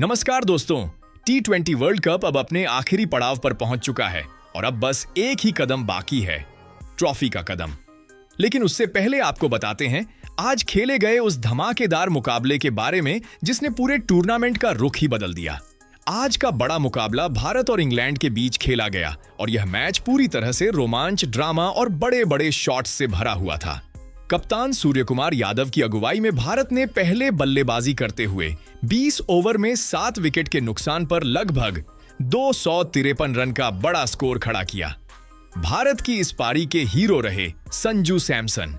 नमस्कार दोस्तों, T20 world cup अब अपने आखिरी पड़ाव पर पहुंच चुका है और अब बस एक ही कदम बाकी है, ट्रॉफी का कदम। लेकिन उससे पहले आपको बताते हैं आज खेले गए उस धमाकेदार मुकाबले के बारे में जिसने पूरे टूर्नामेंट का रुख ही बदल दिया। आज का बड़ा मुकाबला भारत और इंग्लैंड के बीच खेला गया और यह मैच पूरी तरह से रोमांच, ड्रामा और बड़े बड़े शॉट्स से भरा हुआ था। कप्तान सूर्यकुमार यादव की अगुवाई में भारत ने पहले बल्लेबाजी करते हुए 20 ओवर में 7 विकेट के नुकसान पर लगभग 253 रन का बड़ा स्कोर खड़ा किया। भारत की इस पारी के हीरो रहे संजू सैमसन।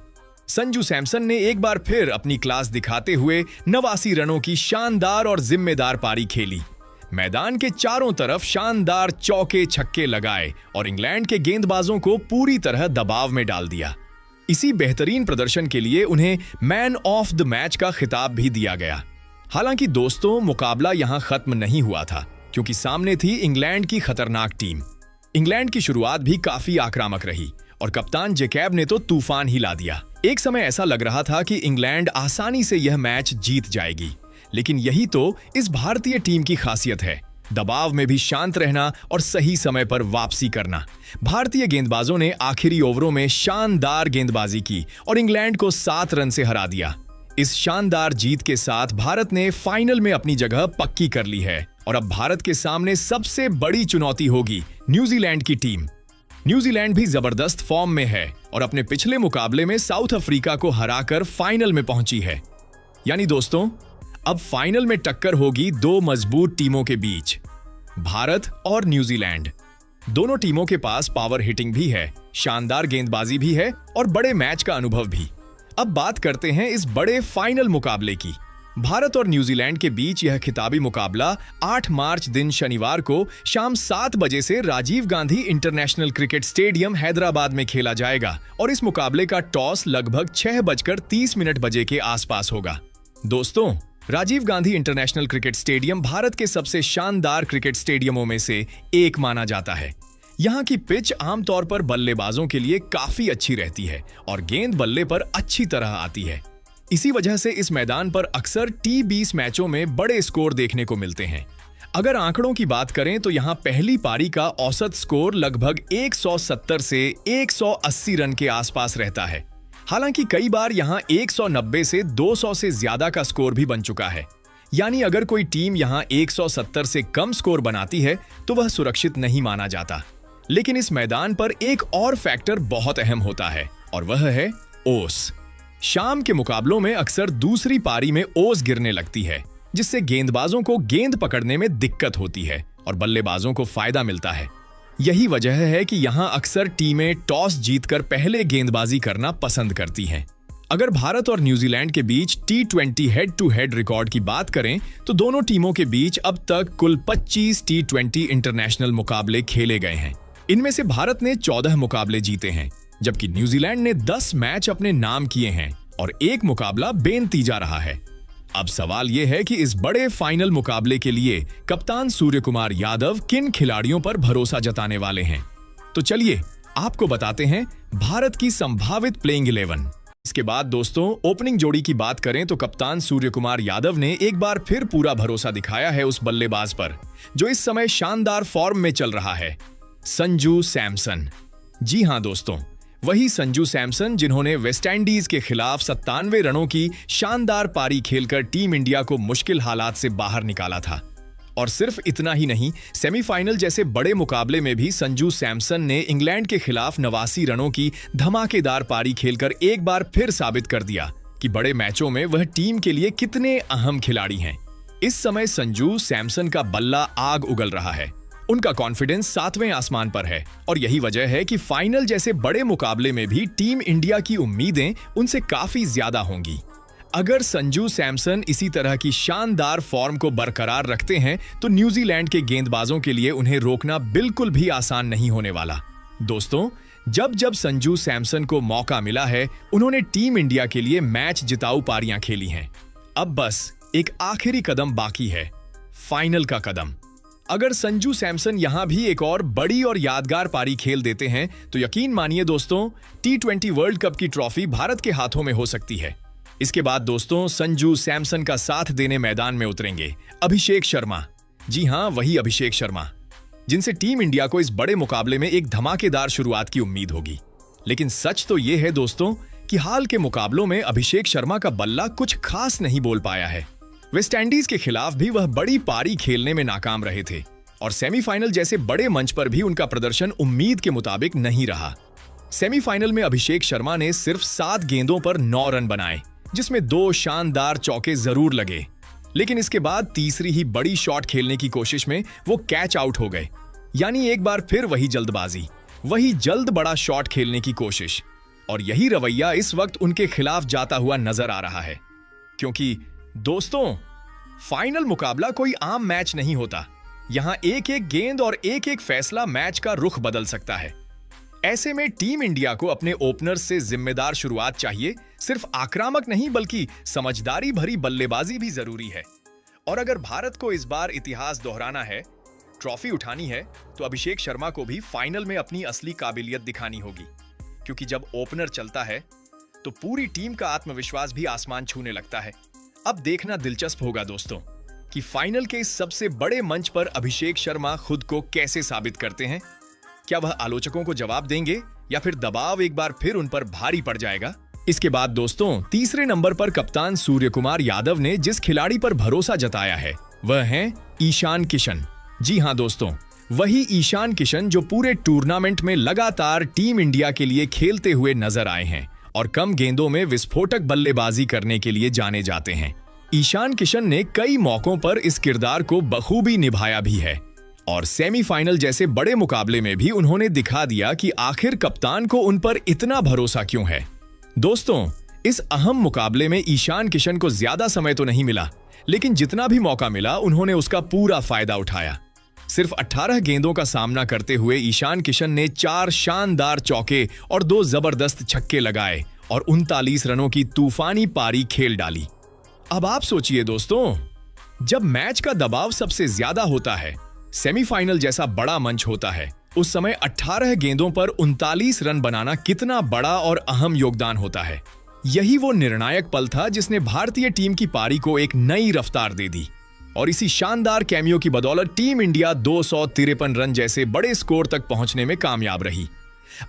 संजू सैमसन ने एक बार फिर अपनी क्लास दिखाते हुए 89 रनों की शानदार और जिम्मेदार पारी खेली। मैदान के चारों तरफ शानदार चौके छक्के लगाए और इंग्लैंड के गेंदबाजों को पूरी तरह दबाव में डाल दिया। इसी बेहतरीन प्रदर्शन के लिए उन्हें मैन ऑफ द मैच का खिताब भी दिया गया। हालांकि दोस्तों, मुकाबला यहां खत्म नहीं हुआ था क्योंकि सामने थी इंग्लैंड की खतरनाक टीम। इंग्लैंड की शुरुआत भी काफी आक्रामक रही और कप्तान जैकब ने तो तूफान ही ला दिया। एक समय ऐसा लग रहा था कि इंग्लैंड आसानी से यह मैच जीत जाएगी, लेकिन यही तो इस भारतीय टीम की खासियत है, दबाव में भी शांत रहना और सही समय पर वापसी करना। भारतीय गेंदबाजों ने आखिरी ओवरों में शानदार गेंदबाजी की और इंग्लैंड को 7 रन से हरा दिया। इस शानदार जीत के साथ भारत ने फाइनल में अपनी जगह पक्की कर ली है और अब भारत के सामने सबसे बड़ी चुनौती होगी न्यूजीलैंड की टीम। न्यूजीलैंड भी जबरदस्त फॉर्म में है और अपने पिछले मुकाबले में साउथ अफ्रीका को हराकर फाइनल में पहुंची है। यानी दोस्तों, अब फाइनल में टक्कर होगी दो मजबूत टीमों के बीच, भारत और न्यूजीलैंड। दोनों टीमों के पास पावर हिटिंग भी है, शानदार गेंदबाजी भी है और बड़े मैच का अनुभव भी। अब बात करते हैं इस बड़े फाइनल मुकाबले की। भारत और न्यूजीलैंड के बीच यह खिताबी मुकाबला 8 मार्च दिन शनिवार को शाम 7 बजे से Rajiv Gandhi international cricket stadium Hyderabad में खेला जाएगा और इस मुकाबले का टॉस लगभग 6:30 बजे के आसपास होगा। दोस्तों, Rajiv Gandhi international cricket stadium Bharat के सबसे शानदार क्रिकेट स्टेडियमों में से एक माना जाता है। यहाँ की पिच आमतौर पर बल्लेबाजों के लिए काफी अच्छी रहती है और गेंद बल्ले पर अच्छी तरह आती है। इसी वजह से इस मैदान पर अक्सर T20 मैचों में बड़े स्कोर देखने को मिलते हैं। अगर आंकड़ों की बात करें तो यहाँ पहली पारी का औसत स्कोर लगभग 170 से 180 रन के आसपास रहता है। हालांकि कई बार यहां 190 से 200 से ज्यादा का स्कोर भी बन चुका है। यानी अगर कोई टीम यहां 170 से कम स्कोर बनाती है तो वह सुरक्षित नहीं माना जाता। लेकिन इस मैदान पर एक और फैक्टर बहुत अहम होता है और वह है ओस। शाम के मुकाबलों में अक्सर दूसरी पारी में ओस गिरने लगती है, जिससे गेंदबाजों को गेंद पकड़ने में दिक्कत होती है और बल्लेबाजों को फायदा मिलता है। यही वजह है कि यहां अक्सर टीमें टॉस जीतकर पहले गेंदबाजी करना पसंद करती हैं। अगर भारत और न्यूजीलैंड के बीच T20 head to head record की बात करें तो दोनों टीमों के बीच अब तक कुल 25 T20 इंटरनेशनल मुकाबले खेले गए हैं। इनमें से भारत ने 14 मुकाबले जीते हैं, जबकि न्यूजीलैंड ने 10 मैच अपने नाम किए हैं और एक मुकाबला बेनतीजा जा रहा है। अब सवाल यह है कि इस बड़े फाइनल मुकाबले के लिए कप्तान सूर्यकुमार यादव किन खिलाड़ियों पर भरोसा जताने वाले हैं। तो चलिए आपको बताते हैं भारत की संभावित प्लेइंग 11। इसके बाद दोस्तों, ओपनिंग जोड़ी की बात करें तो कप्तान सूर्यकुमार यादव ने एक बार फिर पूरा भरोसा दिखाया है उस बल्लेबाज पर जो इस समय शानदार फॉर्म में चल रहा है, संजू सैमसन। जी हां दोस्तों, वही संजू सैमसन जिन्होंने वेस्टइंडीज के खिलाफ 97 रनों की शानदार पारी खेलकर टीम इंडिया को मुश्किल हालात से बाहर निकाला था। और सिर्फ इतना ही नहीं, सेमीफाइनल जैसे बड़े मुकाबले में भी संजू सैमसन ने इंग्लैंड के खिलाफ 89 रनों की धमाकेदार पारी खेलकर एक बार फिर साबित कर दिया कि बड़े मैचों में वह टीम के लिए कितने अहम खिलाड़ी हैं। इस समय संजू सैमसन का बल्ला आग उगल रहा है, उनका कॉन्फिडेंस 7वें आसमान पर है और यही वजह है कि फाइनल जैसे बड़े मुकाबले में भी टीम इंडिया की उम्मीदें उनसे काफी ज्यादा होंगी। अगर संजू सैमसन इसी तरह की शानदार फॉर्म को बरकरार रखते हैं तो न्यूजीलैंड के गेंदबाजों के लिए उन्हें रोकना बिल्कुल भी आसान नहीं होने वाला। दोस्तों, जब जब संजू सैमसन को मौका मिला है उन्होंने टीम इंडिया के लिए मैच जिताऊ पारियां खेली हैं। अब बस एक आखिरी कदम बाकी है, फाइनल का कदम। अगर संजू सैमसन यहां भी एक और बड़ी और यादगार पारी खेल देते हैं तो यकीन मानिए दोस्तों, T20 वर्ल्ड कप की ट्रॉफी भारत के हाथों में हो सकती है। इसके बाद दोस्तों संजू सैमसन का साथ देने मैदान में उतरेंगे अभिषेक शर्मा। जी हां, वही अभिषेक शर्मा जिनसे टीम इंडिया को इस बड़े मुकाबले में एक धमाकेदार शुरुआत की उम्मीद होगी। लेकिन सच तो यह है दोस्तों कि हाल के मुकाबलों में अभिषेक शर्मा का बल्ला कुछ खास नहीं बोल पाया है। वेस्टइंडीज के खिलाफ भी वह बड़ी पारी खेलने में नाकाम रहे थे और सेमीफाइनल जैसे बड़े मंच पर भी उनका प्रदर्शन उम्मीद के मुताबिक नहीं रहा। सेमीफाइनल में अभिषेक शर्मा ने सिर्फ 7 गेंदों पर 9 रन बनाए, जिसमें 2 शानदार चौके जरूर लगे। लेकिन इसके बाद तीसरी ही बड़ी शॉट खेलने की कोशिश में वो कैच आउट हो गए। यानी एक बार फिर वही जल्दबाजी, वही जल्द बड़ा शॉट खेलने की कोशिश, और यही रवैया इस वक्त उनके खिलाफ जाता हुआ नजर आ रहा है। क्योंकि दोस्तों, फाइनल मुकाबला कोई आम मैच नहीं होता। यहां एक एक गेंद और एक एक फैसला मैच का रुख बदल सकता है। ऐसे में टीम इंडिया को अपने ओपनर्स से जिम्मेदार शुरुआत चाहिए। सिर्फ आक्रामक नहीं बल्कि समझदारी भरी बल्लेबाजी भी जरूरी है। और अगर भारत को इस बार इतिहास दोहराना है, ट्रॉफी उठानी है, तो अभिषेक शर्मा को भी फाइनल में अपनी असली काबिलियत दिखानी होगी। क्योंकि जब ओपनर चलता है तो पूरी टीम का आत्मविश्वास भी आसमान छूने लगता है। अब देखना दिलचस्प होगा दोस्तों कि फाइनल के इस सबसे बड़े मंच पर अभिषेक शर्मा खुद को कैसे साबित करते हैं। क्या वह आलोचकों को जवाब देंगे या फिर दबाव एक बार फिर उन पर भारी पड़ जाएगा? इसके बाद दोस्तों तीसरे नंबर पर कप्तान सूर्यकुमार यादव ने जिस खिलाड़ी पर भरोसा जताया है वह है ईशान किशन। जी हां दोस्तों, वही ईशान किशन जो पूरे टूर्नामेंट में लगातार टीम इंडिया के लिए खेलते हुए नजर आए हैं और कम गेंदों में विस्फोटक बल्लेबाजी करने के लिए जाने जाते हैं। ईशान किशन ने कई मौकों पर इस किरदार को बखूबी निभाया भी है और सेमीफाइनल जैसे बड़े मुकाबले में भी उन्होंने दिखा दिया कि आखिर कप्तान को उन पर इतना भरोसा क्यों है। दोस्तों, इस अहम मुकाबले में ईशान किशन को ज्यादा समय तो नहीं मिला, लेकिन जितना भी मौका मिला उन्होंने उसका पूरा फायदा उठाया। सिर्फ 18 गेंदों का सामना करते हुए ईशान किशन ने 4 शानदार चौके और 2 जबरदस्त छक्के लगाए और 39 रनों की तूफानी पारी खेल डाली। अब आप सोचिए दोस्तों, जब मैच का दबाव सबसे ज्यादा होता है, सेमीफाइनल जैसा बड़ा मंच होता है, उस समय 18 गेंदों पर 39 रन बनाना कितना बड़ा और अहम योगदान होता है। यही वो निर्णायक पल था जिसने भारतीय टीम की पारी को एक नई रफ्तार दे दी और इसी शानदार कैमियो की बदौलत टीम इंडिया 253 रन जैसे बड़े स्कोर तक पहुंचने में कामयाब रही।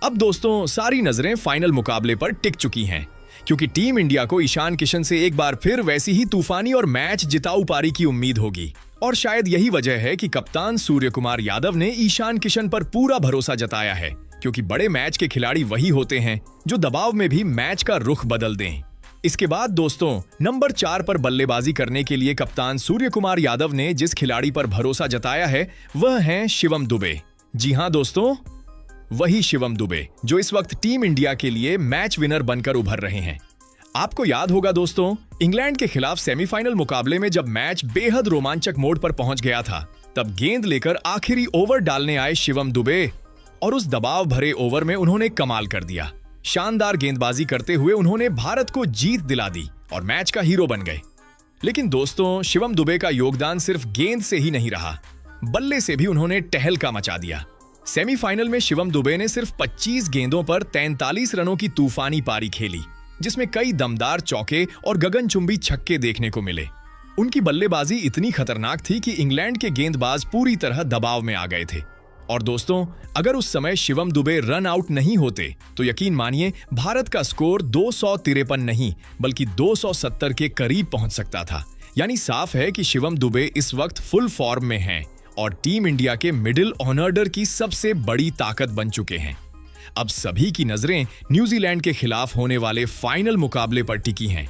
अब दोस्तों सारी नजरें फाइनल मुकाबले पर टिक चुकी हैं, क्योंकि टीम इंडिया को ईशान किशन से एक बार फिर वैसी ही तूफानी और मैच जिताऊ पारी की उम्मीद होगी। और शायद यही वजह है कि कप्तान सूर्यकुमार यादव ने ईशान किशन पर पूरा भरोसा जताया है, क्योंकि बड़े मैच के खिलाड़ी वही होते हैं जो दबाव में भी मैच का रुख बदल दें। इसके बाद दोस्तों नंबर 4 पर बल्लेबाजी करने के लिए कप्तान सूर्यकुमार यादव ने जिस खिलाड़ी पर भरोसा जताया है वह है शिवम दुबे। जी हां दोस्तों, वही शिवम दुबे जो इस वक्त टीम इंडिया के लिए मैच विनर बनकर उभर रहे हैं। आपको याद होगा दोस्तों, इंग्लैंड के खिलाफ सेमीफाइनल मुकाबले में जब मैच बेहद रोमांचक मोड़ पर पहुंच गया था, तब गेंद लेकर आखिरी ओवर डालने आए शिवम दुबे और उस दबाव भरे ओवर में उन्होंने कमाल कर दिया। शानदार गेंदबाजी करते हुए उन्होंने भारत को जीत दिला दी और मैच का हीरो बन गए। लेकिन दोस्तों शिवम दुबे का योगदान सिर्फ गेंद से ही नहीं रहा, बल्ले से भी उन्होंने टहलका मचा दिया। सेमीफाइनल में शिवम दुबे ने सिर्फ 25 गेंदों पर 43 रनों की तूफानी पारी खेली, जिसमें कई दमदार चौके और गगनचुंबी छक्के देखने को मिले। उनकी बल्लेबाजी इतनी खतरनाक थी कि इंग्लैंड के गेंदबाज पूरी तरह दबाव में आ गए थे। और दोस्तों अगर उस समय शिवम दुबे रन आउट नहीं होते तो यकीन मानिए भारत का स्कोर 253 नहीं बल्कि 270 के करीब पहुंच सकता था। यानी साफ है कि शिवम दुबे इस वक्त फुल फॉर्म में हैं और टीम इंडिया के मिडिल ऑर्डर की सबसे बड़ी ताकत बन चुके हैं। अब सभी की नजरें न्यूजीलैंड के खिलाफ होने वाले फाइनल मुकाबले पर टिकी हैं,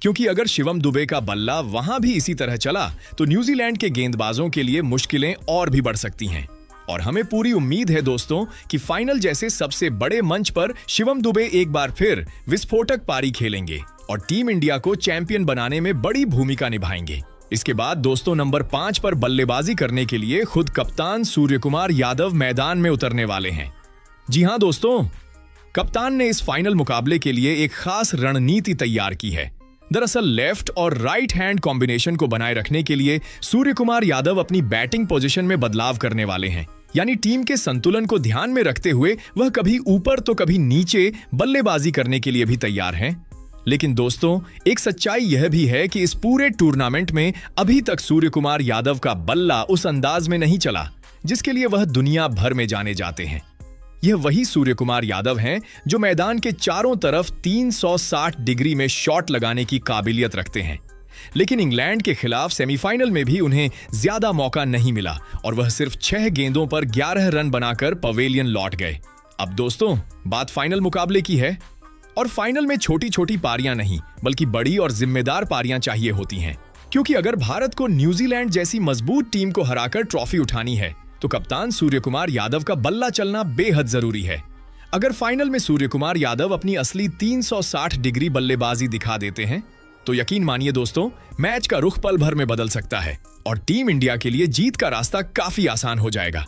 क्योंकि अगर शिवम दुबे का बल्ला वहां भी इसी तरह चला तो न्यूजीलैंड के गेंदबाजों के लिए मुश्किलें और भी बढ़ सकती हैं। और हमें पूरी उम्मीद है दोस्तों कि फाइनल जैसे सबसे बड़े मंच पर शिवम दुबे एक बार फिर विस्फोटक पारी खेलेंगे और टीम इंडिया को चैंपियन बनाने में बड़ी भूमिका निभाएंगे। इसके बाद दोस्तों नंबर 5 पर बल्लेबाजी करने के लिए खुद कप्तान सूर्यकुमार यादव मैदान में उतरने वाले हैं। जी हां दोस्तों, कप्तान ने इस फाइनल मुकाबले के लिए एक खास रणनीति तैयार की है। दरअसल लेफ्ट और राइट हैंड कॉम्बिनेशन को बनाए रखने के लिए सूर्यकुमार यादव अपनी बैटिंग पोजीशन में बदलाव करने वाले हैं। यानी टीम के संतुलन को ध्यान में रखते हुए वह कभी ऊपर तो कभी नीचे बल्लेबाजी करने के लिए भी तैयार हैं। लेकिन दोस्तों, एक सच्चाई यह भी है कि इस पूरे टूर्नामेंट में अभी तक सूर्य कुमार यादव का बल्ला उस अंदाज में नहीं चला जिसके लिए वह दुनिया भर में जाने जाते हैं। यह वही सूर्य कुमार यादव हैं जो मैदान के चारों तरफ 360 डिग्री में शॉट लगाने की काबिलियत रखते हैं। लेकिन इंग्लैंड के खिलाफ सेमीफाइनल में भी उन्हें ज्यादा मौका नहीं मिला और वह सिर्फ 6 गेंदों पर 11 रन बनाकर पवेलियन लौट गए। अब दोस्तों, बात फाइनल मुकाबले की है और फाइनल में छोटी छोटी पारियां नहीं बल्कि बड़ी और जिम्मेदार पारियां चाहिए होती हैं, क्योंकि अगर भारत को न्यूजीलैंड जैसी मजबूत टीम को हराकर ट्रॉफी उठानी है तो कप्तान सूर्य कुमार यादव का बल्ला चलना बेहद जरूरी है। अगर फाइनल में सूर्य कुमार यादव अपनी असली 360 डिग्री बल्लेबाजी दिखा देते हैं तो यकीन मानिए दोस्तों, मैच का रुख पल भर में बदल सकता है और टीम इंडिया के लिए जीत का रास्ता काफी आसान हो जाएगा।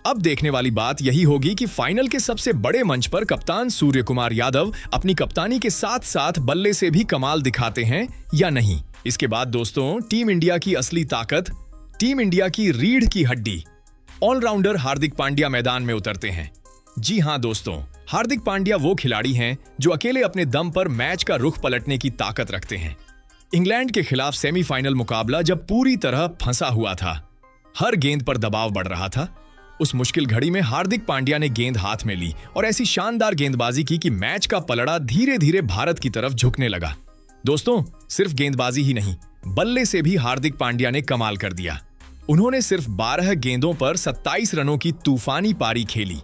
अब देखने वाली बात यही होगी कि फाइनल के सबसे बड़े मंच पर कप्तान सूर्य कुमार यादव अपनी कप्तानी के साथ साथ बल्ले से भी कमाल दिखाते हैं या नहीं। इसके बाद दोस्तों, टीम इंडिया की असली ताकत, टीम इंडिया की रीढ़ की हड्डी, ऑलराउंडर हार्दिक पांड्या मैदान में उतरते हैं। जी हां दोस्तों, हार्दिक पांड्या वो खिलाड़ी हैं जो अकेले अपने दम पर मैच का रुख पलटने की ताकत रखते हैं। इंग्लैंड के खिलाफ सेमीफाइनल मुकाबला जब पूरी तरह फंसा हुआ था, हर गेंद पर दबाव बढ़ रहा था, उस मुश्किल घड़ी में हार्दिक पांड्या ने गेंद हाथ में ली और ऐसी शानदार गेंदबाजी की कि मैच का पलड़ा धीरे धीरे भारत की तरफ झुकने लगा। दोस्तों, सिर्फ गेंदबाजी ही नहीं, बल्ले से भी हार्दिक पांड्या ने कमाल कर दिया। उन्होंने सिर्फ 12 गेंदों पर 27 रनों की तूफानी पारी खेली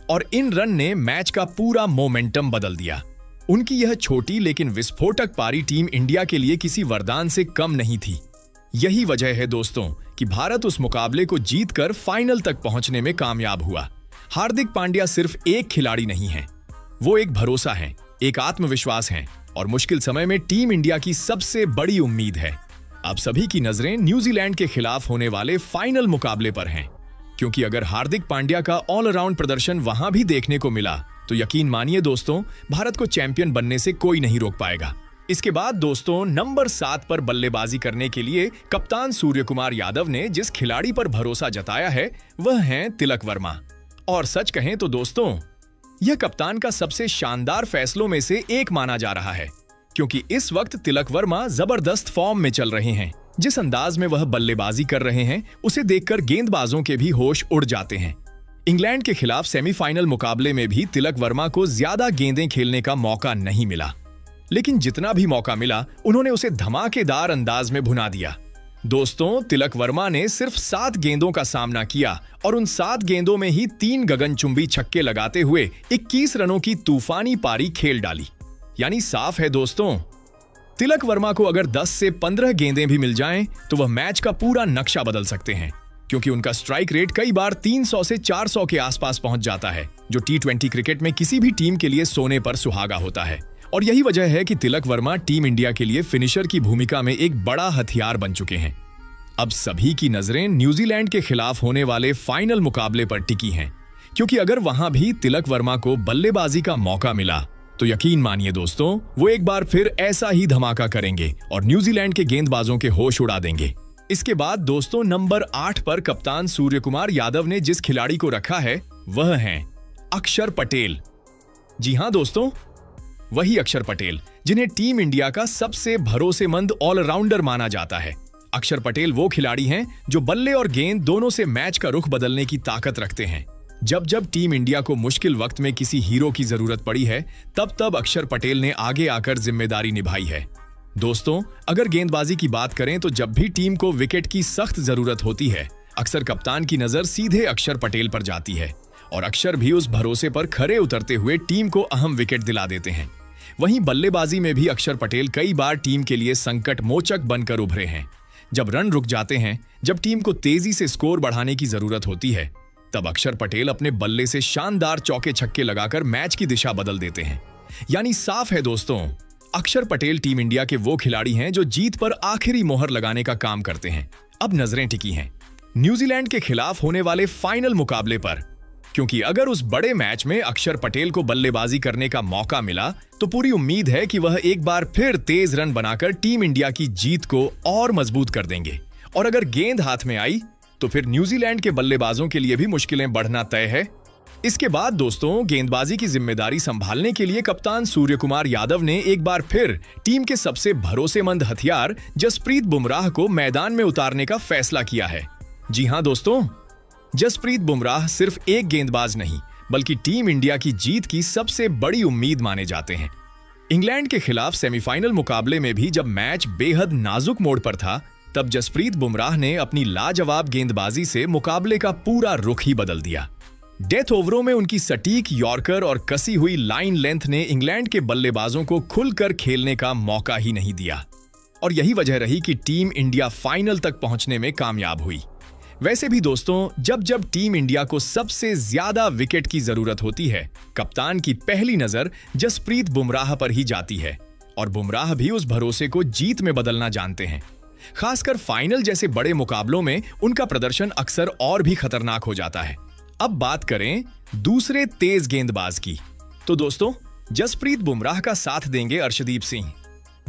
और इन रन ने मैच का पूरा मोमेंटम बदल दिया। उनकी यह छोटी लेकिन विस्फोटक पारी टीम इंडिया के लिए किसी वरदान से कम नहीं थी। यही वजह है दोस्तों कि भारत उस मुकाबले को जीतकर फाइनल तक पहुंचने में कामयाब हुआ। हार्दिक पांड्या सिर्फ एक खिलाड़ी नहीं है, वो एक भरोसा है, एक आत्मविश्वास है और मुश्किल समय में टीम इंडिया की सबसे बड़ी उम्मीद है। अब सभी की नजरें न्यूजीलैंड के खिलाफ होने वाले फाइनल मुकाबले पर हैं, क्योंकि अगर हार्दिक पांड्या का ऑलराउंड प्रदर्शन वहां भी देखने को मिला तो यकीन मानिए दोस्तों, भारत को चैंपियन बनने से कोई नहीं रोक पाएगा। इसके बाद दोस्तों, नंबर 7 पर बल्लेबाजी करने के लिए कप्तान सूर्य कुमार यादव ने जिस खिलाड़ी पर भरोसा जताया है वह हैं तिलक वर्मा। और सच कहें तो दोस्तों, यह कप्तान का सबसे शानदार फैसलों में से एक माना जा रहा है, क्योंकि इस वक्त तिलक वर्मा जबरदस्त फॉर्म में चल रहे हैं। जिस अंदाज में वह बल्लेबाजी कर रहे हैं उसे देखकर गेंदबाजों के भी होश उड़ जाते हैं। इंग्लैंड के खिलाफ सेमीफाइनल मुकाबले में भी तिलक वर्मा को ज्यादा गेंदें खेलने का मौका नहीं मिला, लेकिन जितना भी मौका मिला उन्होंने उसे धमाकेदार अंदाज में भुना दिया। दोस्तों, तिलक वर्मा ने सिर्फ 7 गेंदों का सामना किया और उन 7 गेंदों में ही 3 गगनचुंबी छक्के लगाते हुए 21 रनों की तूफानी पारी खेल डाली। यानी साफ है दोस्तों, तिलक वर्मा को अगर 10 से 15 गेंदें भी मिल जाएं तो वह मैच का पूरा नक्शा बदल सकते हैं, क्योंकि उनका स्ट्राइक रेट कई बार 300 से 400 के आसपास पहुंच जाता है, जो T20 क्रिकेट में किसी भी टीम के लिए सोने पर सुहागा होता है। और यही वजह है कि तिलक वर्मा टीम इंडिया के लिए फिनिशर की भूमिका में एक बड़ा हथियार बन चुके हैं। अब सभी की नजरें न्यूजीलैंड के खिलाफ होने वाले फाइनल मुकाबले पर टिकी हैं, क्योंकि अगर वहां भी तिलक वर्मा को बल्लेबाजी का मौका मिला तो यकीन मानिए दोस्तों, वो एक बार फिर ऐसा ही धमाका करेंगे और न्यूजीलैंड के गेंदबाजों के होश उड़ा देंगे। इसके बाद दोस्तों, नंबर 8 पर कप्तान सूर्य कुमार यादव ने जिस खिलाड़ी को रखा है वह हैं अक्षर पटेल। जी हां दोस्तों, वही अक्षर पटेल जिन्हें टीम इंडिया का सबसे भरोसेमंद ऑलराउंडर माना जाता है। अक्षर पटेल वो खिलाड़ी हैं जो बल्ले और गेंद दोनों से मैच का रुख बदलने की ताकत रखते हैं। जब जब टीम इंडिया को मुश्किल वक्त में किसी हीरो की जरूरत पड़ी है, तब तब अक्षर पटेल ने आगे आकर जिम्मेदारी निभाई है। दोस्तों, अगर गेंदबाजी की बात करें तो जब भी टीम को विकेट की सख्त जरूरत होती है, अक्सर कप्तान की नजर सीधे अक्षर पटेल पर जाती है और अक्षर भी उस भरोसे पर खरे उतरते हुए टीम को अहम विकेट दिला देते हैं। वहीं बल्लेबाजी में भी अक्षर पटेल कई बार टीम के लिए संकट मोचक बनकर उभरे हैं। जब रन रुक जाते हैं, जब टीम को तेजी से स्कोर बढ़ाने की जरूरत होती है, तब अक्षर पटेल अपने बल्ले से शानदार चौके छक्के लगाकर मैच की दिशा बदल देते हैं। यानी साफ है दोस्तों, अक्षर पटेल टीम इंडिया के वो खिलाड़ी हैं जो जीत पर आखिरी मोहर लगाने का काम करते हैं। अब नजरें टिकी हैं न्यूजीलैंड के खिलाफ होने वाले फाइनल मुकाबले पर, क्योंकि अगर उस बड़े मैच में अक्षर पटेल को बल्लेबाजी करने का मौका मिला तो पूरी उम्मीद है कि वह एक बार फिर तेज रन बनाकर टीम इंडिया की जीत को और मजबूत कर देंगे। और अगर गेंद हाथ में आई तो फिर न्यूजीलैंड के बल्लेबाजों के लिए भी मुश्किलें बढ़ना तय है। इसके बाद दोस्तों गेंदबाजी की जिम्मेदारी संभालने के लिए कप्तान सूर्यकुमार यादव ने एक बार फिर टीम के सबसे भरोसेमंद हथियार जसप्रीत बुमराह को मैदान में उतारने का फैसला किया है। जी हां दोस्तों, जसप्रीत बुमराह सिर्फ एक गेंदबाज नहीं बल्कि टीम इंडिया की जीत की सबसे बड़ी उम्मीद माने जाते हैं। इंग्लैंड के खिलाफ सेमीफाइनल मुकाबले में भी जब मैच बेहद नाजुक मोड़ पर था, तब जसप्रीत बुमराह ने अपनी लाजवाब गेंदबाजी से मुकाबले का पूरा रुख ही बदल दिया। डेथ ओवरों में उनकी सटीक यॉर्कर और कसी हुई लाइन लेंथ ने इंग्लैंड के बल्लेबाजों को खुलकर खेलने का मौका ही नहीं दिया और यही वजह रही कि टीम इंडिया फाइनल तक पहुंचने में कामयाब हुई। वैसे भी दोस्तों, जब जब टीम इंडिया को सबसे ज्यादा विकेट की जरूरत होती है, कप्तान की पहली नजर जसप्रीत बुमराह पर ही जाती है और बुमराह भी उस भरोसे को जीत में बदलना जानते हैं। खासकर फाइनल जैसे बड़े मुकाबलों में उनका प्रदर्शन अक्सर और भी खतरनाक हो जाता है। अब बात करें दूसरे तेज गेंदबाज की, तो दोस्तों जसप्रीत बुमराह का साथ देंगे अर्शदीप सिंह।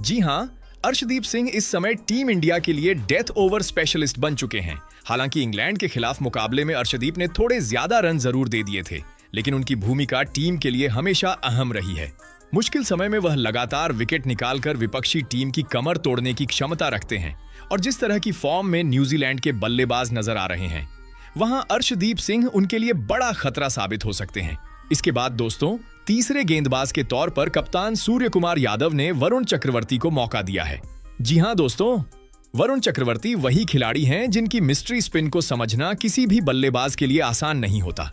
जी हां, अर्शदीप सिंह इस समय टीम इंडिया के लिए डेथ ओवर स्पेशलिस्ट बन चुके हैं। हालांकि इंग्लैंड के खिलाफ मुकाबले में अर्शदीप ने थोड़े ज्यादा रन जरूर दे दिए थे, लेकिन उनकी भूमिका टीम के लिए हमेशा अहम रही है। मुश्किल समय में वह लगातार विकेट निकालकर विपक्षी टीम की कमर तोड़ने की क्षमता रखते हैं और जिस तरह की फॉर्म में न्यूजीलैंड के बल्लेबाज नजर आ रहे हैं, वहां अर्शदीप सिंह उनके लिए बड़ा खतरा साबित हो सकते हैं। इसके बाद दोस्तों तीसरे गेंदबाज के तौर पर कप्तान सूर्यकुमार यादव ने वरुण चक्रवर्ती को मौका दिया है। जी हां दोस्तों, वरुण चक्रवर्ती वही खिलाड़ी हैं जिनकी मिस्ट्री स्पिन को समझना किसी भी बल्लेबाज के लिए आसान नहीं होता।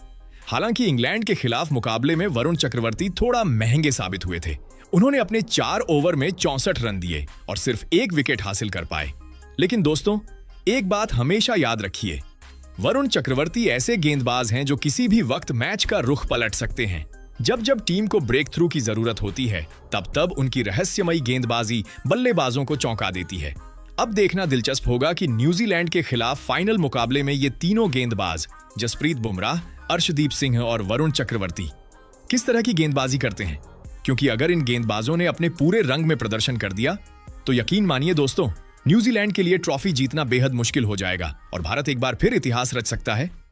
हालांकि इंग्लैंड के खिलाफ मुकाबले में वरुण चक्रवर्ती थोड़ा महंगे साबित हुए थे। उन्होंने अपने 4 ओवर में 64 रन दिए और सिर्फ 1 विकेट हासिल कर पाए। लेकिन दोस्तों एक बात हमेशा याद रखिए, वरुण चक्रवर्ती ऐसे गेंदबाज हैं जो किसी भी वक्त मैच का रुख पलट सकते हैं। जब जब टीम को ब्रेक थ्रू की जरूरत होती है, तब तब उनकी रहस्यमयी गेंदबाजी बल्लेबाजों को चौंका देती है। अब देखना दिलचस्प होगा कि न्यूजीलैंड के खिलाफ फाइनल मुकाबले में ये तीनों गेंदबाज जसप्रीत बुमराह, अर्शदीप सिंह और वरुण चक्रवर्ती किस तरह की गेंदबाजी करते हैं, क्योंकि अगर इन गेंदबाजों ने अपने पूरे रंग में प्रदर्शन कर दिया तो यकीन मानिए दोस्तों, न्यूजीलैंड के लिए ट्रॉफी जीतना बेहद मुश्किल हो जाएगा और भारत एक बार फिर इतिहास रच सकता है।